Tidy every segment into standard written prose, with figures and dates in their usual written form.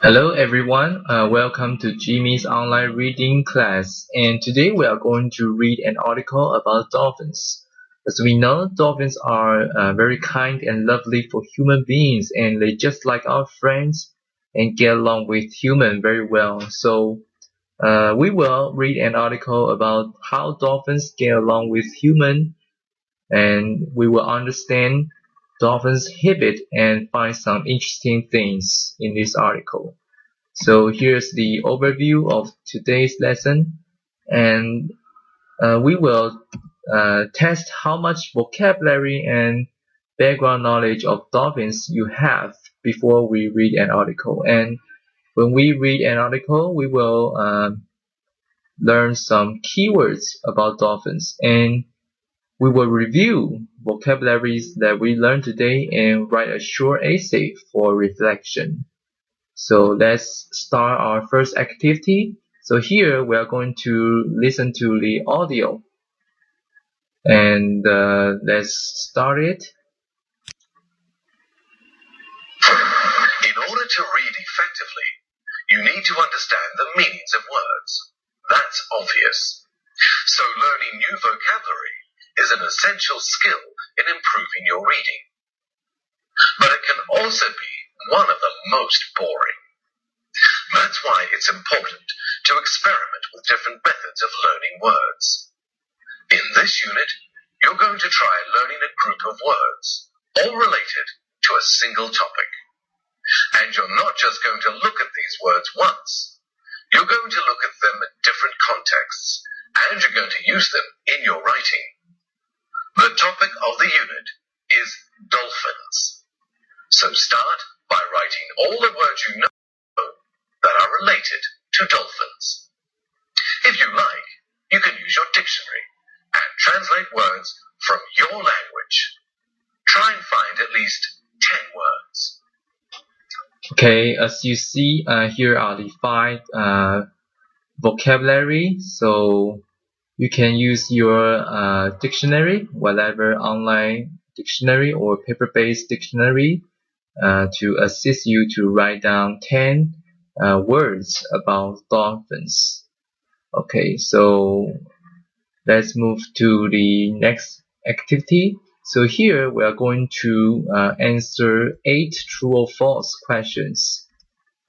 Hello everyone, welcome to Jimmy's online reading class, and today we are going to read an article about dolphins. As we know, dolphins are very kind and lovely for human beings, and they just like our friends and get along with humans very well. So we will read an article about how dolphins get along with humans, and we will understand dolphins' habit and find some interesting things in this article. So here's the overview of today's lesson, and we will test how much vocabulary and background knowledge of dolphins you have before we read an article. And when we read an article, we will learn some keywords about dolphins, and we will review vocabularies that we learned today and write a short essay for reflection. So let's start our first activity. So here we are going to listen to the audio, and let's start it. In order to read effectively, you need to understand the meanings of words. That's obvious. So learning new vocabulary is an essential skill in improving your reading. But it can also be one of the most boring. That's why it's important to experiment with different methods of learning words. In this unit, you're going to try learning a group of words, all related to a single topic. And you're not just going to look at these words once. You're going to look at them in different contexts, and you're going to use them in your writing. The topic of the unit is dolphins. So start by writing all the words you know that are related to dolphins. If you like, you can use your dictionary and translate words from your language. Try and find at least 10 words. Okay, as you see, here are the five vocabulary. So you can use your dictionary, whatever online dictionary or paper-based dictionary, to assist you to write down 10 words about dolphins. Okay, so let's move to the next activity. So here we are going to answer 8 true or false questions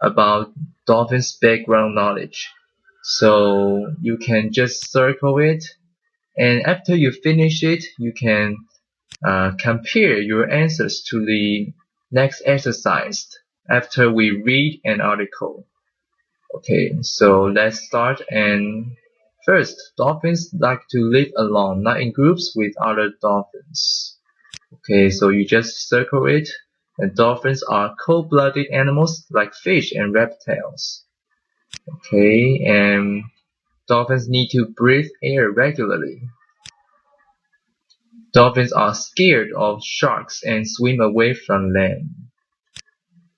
about dolphins' background knowledge. So you can just circle it, and after you finish it, you can compare your answers to the next exercise after we read an article. Okay, so let's start. And first, dolphins like to live alone, not in groups with other dolphins. Okay, so you just circle it. And dolphins are cold-blooded animals like fish and reptiles. Okay, and dolphins need to breathe air regularly. Dolphins are scared of sharks and swim away from land.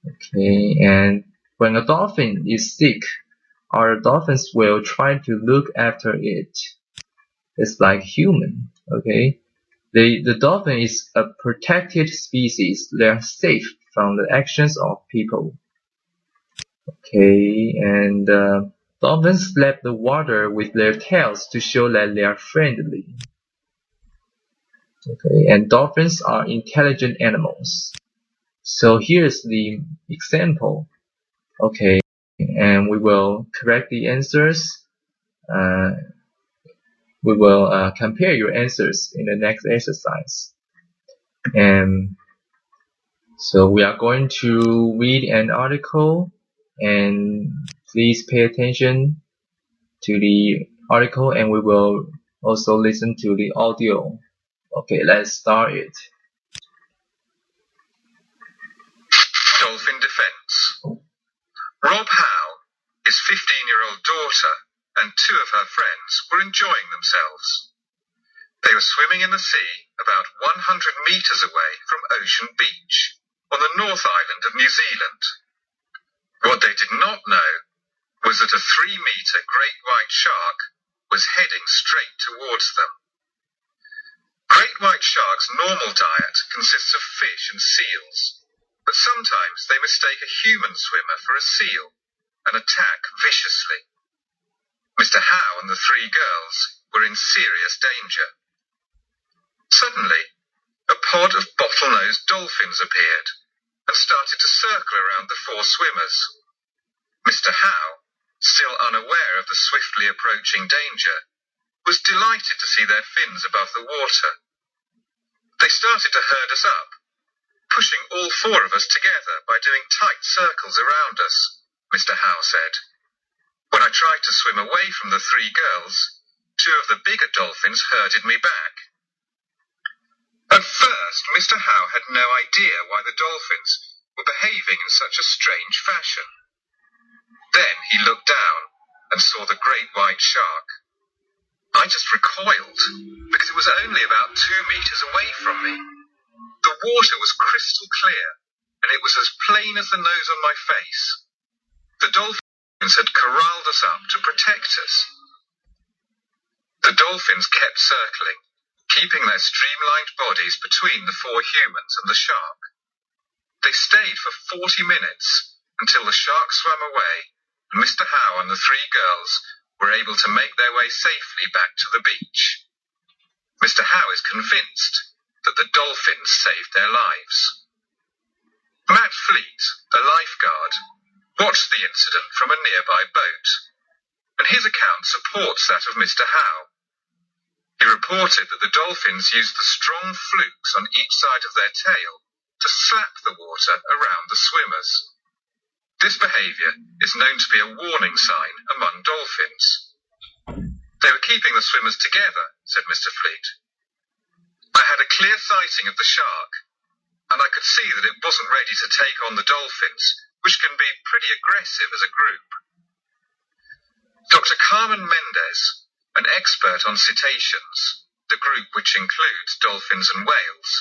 Okay, and when a dolphin is sick, other dolphins will try to look after it. It's like human. Okay, the dolphin is a protected species. They are safe from the actions of people. Okay, and dolphins lap the water with their tails to show that they are friendly. Okay, and dolphins are intelligent animals. So here's the example. Okay, and we will correct the answers. We will compare your answers in the next exercise. And so we are going to read an article, and please pay attention to the article, and we will also listen to the audio. Okay, let's start it. Dolphin defense. Rob Howe, his 15-year-old daughter, and 2 of her friends were enjoying themselves. They were swimming in the sea about 100 meters away from Ocean Beach, on the North Island of New Zealand. What they did not know was that a 3-meter great white shark was heading straight towards them. Great white sharks' normal diet consists of fish and seals, but sometimes they mistake a human swimmer for a seal and attack viciously. Mr. Howe and the three girls were in serious danger. Suddenly, a pod of bottlenose dolphins appeared and started to circle around the four swimmers. Mr. Howe, still unaware of the swiftly approaching danger, was delighted to see their fins above the water. They started to herd us up, pushing all four of us together by doing tight circles around us, Mr. Howe said. When I tried to swim away from the three girls, two of the bigger dolphins herded me back. At first, Mr. Howe had no idea why the dolphins were behaving in such a strange fashion. Then he looked down and saw the great white shark. I just recoiled, because it was only about 2 meters away from me. The water was crystal clear, and it was as plain as the nose on my face. The dolphins had corralled us up to protect us. The dolphins kept circling, keeping their streamlined bodies between the four humans and the shark. They stayed for 40 minutes, until the shark swam away, and Mr. Howe and the three girls were able to make their way safely back to the beach. Mr. Howe is convinced that the dolphins saved their lives. Matt Fleet, a lifeguard, watched the incident from a nearby boat, and his account supports that of Mr. Howe. He reported that the dolphins used the strong flukes on each side of their tail to slap the water around the swimmers. This behaviour is known to be a warning sign among dolphins. They were keeping the swimmers together, said Mr. Fleet. I had a clear sighting of the shark, and I could see that it wasn't ready to take on the dolphins, which can be pretty aggressive as a group. Dr. Carmen Mendez, an expert on cetaceans, the group which includes dolphins and whales,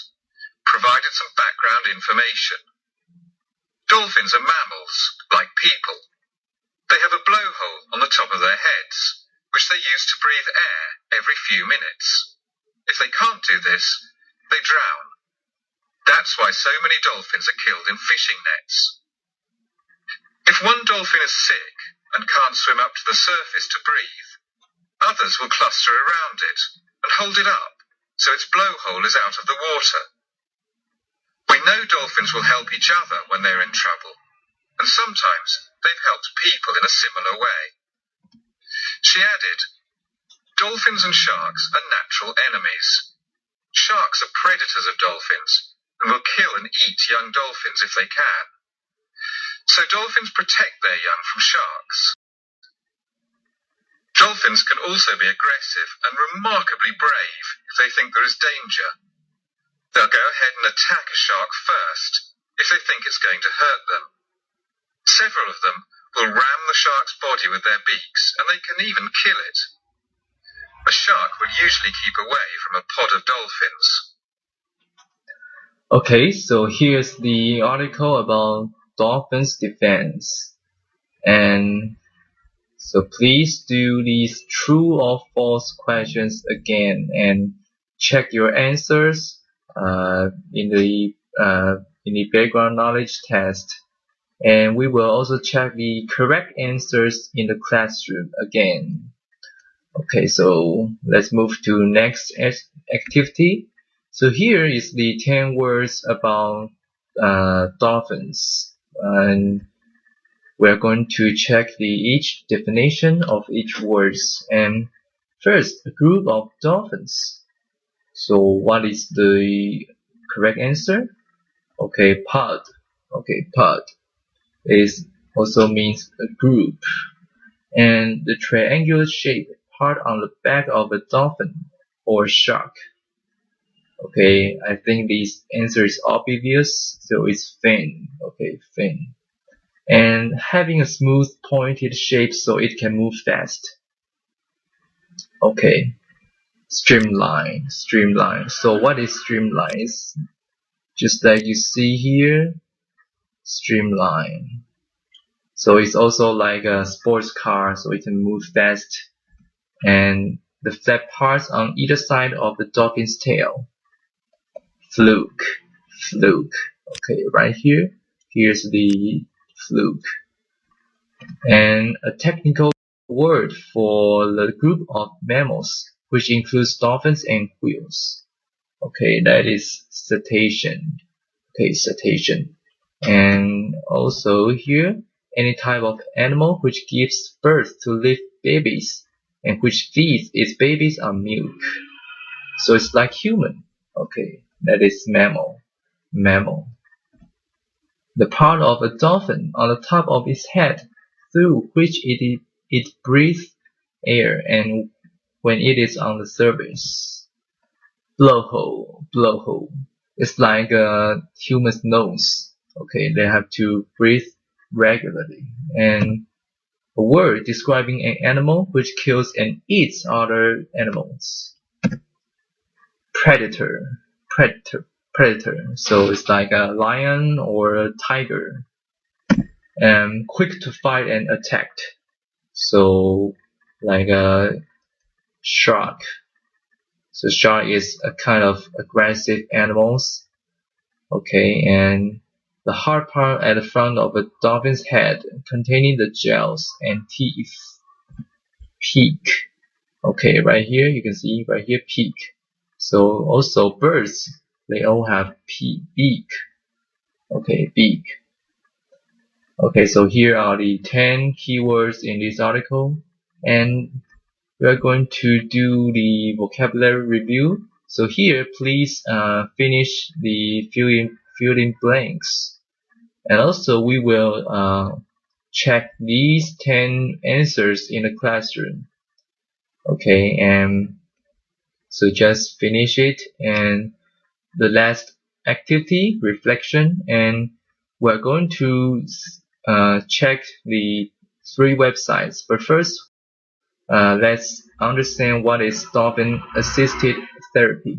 provided some background information. Dolphins are mammals, like people. They have a blowhole on the top of their heads, which they use to breathe air every few minutes. If they can't do this, they drown. That's why so many dolphins are killed in fishing nets. If one dolphin is sick and can't swim up to the surface to breathe, others will cluster around it and hold it up so its blowhole is out of the water. We know dolphins will help each other when they're in trouble, and sometimes they've helped people in a similar way. She added, dolphins and sharks are natural enemies. Sharks are predators of dolphins and will kill and eat young dolphins if they can. So dolphins protect their young from sharks. Dolphins can also be aggressive and remarkably brave if they think there is danger. They'll go ahead and attack a shark first if they think it's going to hurt them. Several of them will ram the shark's body with their beaks, and they can even kill it. A shark will usually keep away from a pod of dolphins. Okay, so here's the article about dolphins' defense. And so please do these true or false questions again and check your answers in the background knowledge test. And we will also check the correct answers in the classroom again. Okay, so let's move to next activity. So here is the 10 words about dolphins, and we're going to check each definition of each words. And first, a group of dolphins. So what is the correct answer? Okay, pod. Okay, pod is also means a group. And the triangular shaped part on the back of a dolphin or shark. Okay, I think this answer is obvious, so it's fin. Okay, fin. And having a smooth pointed shape so it can move fast. Okay, streamline. So what is streamline? It's just like you see here, streamline. So it's also like a sports car, so it can move fast. And the flat parts on either side of the dolphin's tail. Fluke. Okay, right here. here's the fluke. And a technical word for the group of mammals, which includes dolphins and whales. Okay, that is cetacean. Okay, cetacean. And also here, any type of animal which gives birth to live babies and which feeds its babies on milk. So it's like human. Okay, that is mammal. Mammal. The part of a dolphin on the top of its head through which it breathes air and when it is on the surface. Blowhole. Blowhole. It's like a human's nose. Okay, they have to breathe regularly. And a word describing an animal which kills and eats other animals. Predator. Predator. Predator. So it's like a lion or a tiger. And quick to fight and attack. So like a shark. So shark is a kind of aggressive animals. Okay, and the hard part at the front of a dolphin's head containing the gills and teeth. Peak. Okay, right here you can see right here peak. So also birds, they all have beak. Okay, beak. Okay, so here are the 10 keywords in this article, and we are going to do the vocabulary review. So here, please finish the fill in blanks, and also we will check these 10 answers in the classroom. Okay, and so just finish it, and the last activity, reflection, and we're going to check the 3 websites. But first, let's understand what is dolphin-assisted therapy.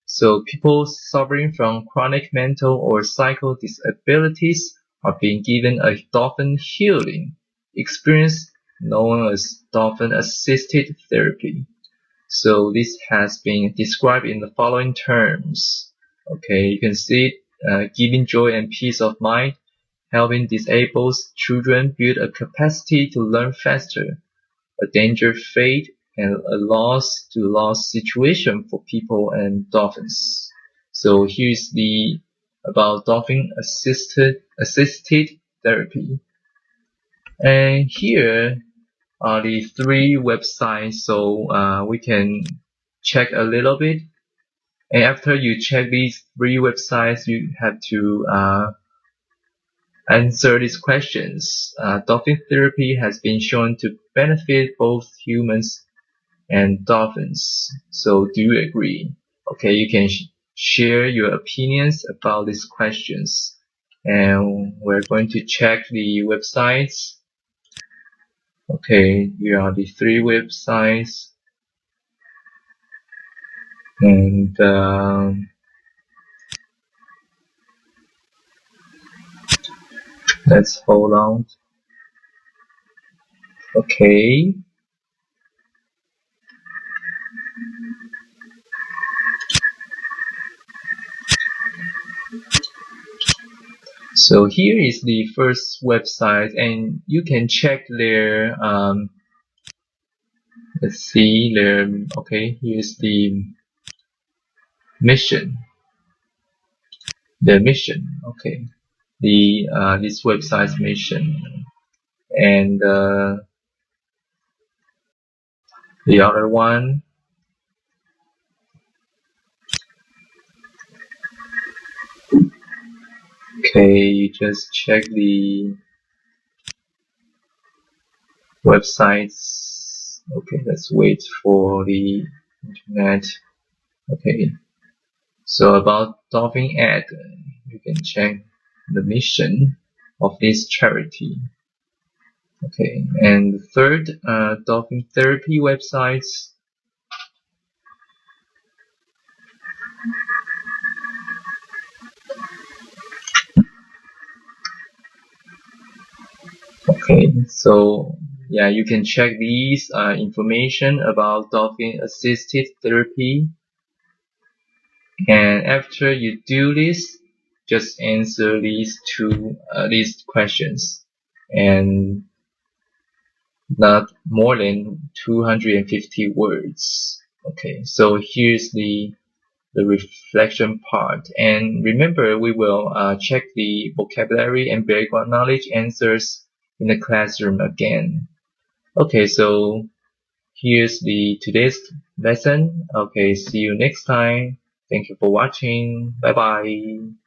So people suffering from chronic mental or psycho disabilities are being given a dolphin healing experience known as dolphin-assisted therapy. So this has been described in the following terms. Okay, you can see it, giving joy and peace of mind, helping disabled children build a capacity to learn faster, a danger fate, and a loss to loss situation for people and dolphins. So here's the about dolphin assisted therapy. And here are the 3 websites, so we can check a little bit. And after you check these 3 websites, you have to answer these questions. Dolphin therapy has been shown to benefit both humans and dolphins. So do you agree? Okay, you can share your opinions about these questions. And we're going to check the websites. Okay, here are the 3 websites. And let's hold on. Okay. So here is the first website, and you can check their let's see their okay, here's the mission. The mission, okay. The this website's mission, and the other one. Okay, you just check the websites. Okay, let's wait for the internet. Okay, so about Dolphin Ad, you can check the mission of this charity. Okay, and the third dolphin therapy websites. Okay, so yeah, you can check these information about dolphin assisted therapy. And after you do this, just answer these questions, and not more than 250 words. Okay, so here's the reflection part. And remember, we will check the vocabulary and background knowledge answers in the classroom again. Okay, so here's the today's lesson. Okay, see you next time. Thank you for watching. Bye bye.